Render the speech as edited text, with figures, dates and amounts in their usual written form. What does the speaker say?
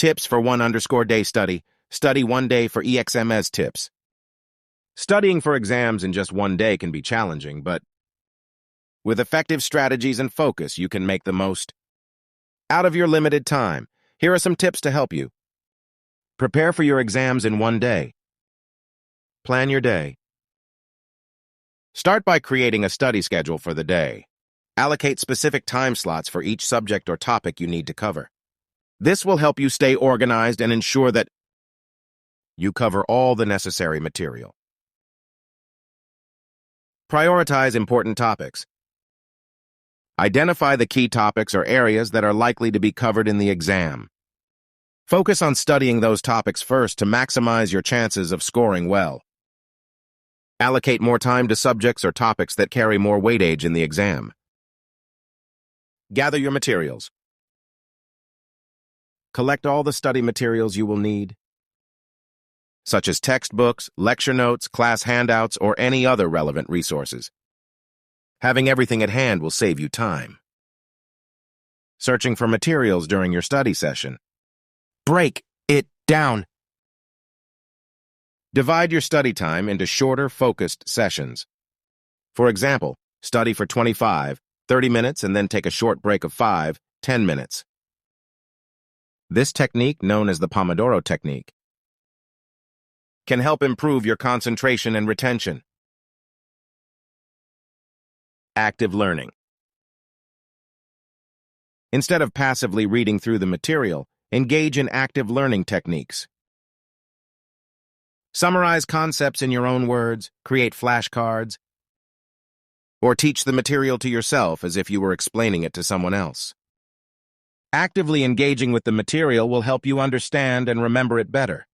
Tips for 1_day study. Study 1 day for EXMS tips. Studying for exams in just 1 day can be challenging, but with effective strategies and focus, you can make the most out of your limited time. Here are some tips to help you. Prepare for your exams in 1 day. Plan your day. Start by creating a study schedule for the day. Allocate specific time slots for each subject or topic you need to cover. This will help you stay organized and ensure that you cover all the necessary material. Prioritize important topics. Identify the key topics or areas that are likely to be covered in the exam. Focus on studying those topics first to maximize your chances of scoring well. Allocate more time to subjects or topics that carry more weightage in the exam. Gather your materials. Collect all the study materials you will need, such as textbooks, lecture notes, class handouts, or any other relevant resources. Having everything at hand will save you time. Searching for materials during your study session. Break it down. Divide your study time into shorter, focused sessions. For example, study for 25, 30 minutes and then take a short break of 5, 10 minutes. This technique, known as the Pomodoro Technique, can help improve your concentration and retention. Active learning. Instead of passively reading through the material, engage in active learning techniques. Summarize concepts in your own words, create flashcards, or teach the material to yourself as if you were explaining it to someone else. Actively engaging with the material will help you understand and remember it better.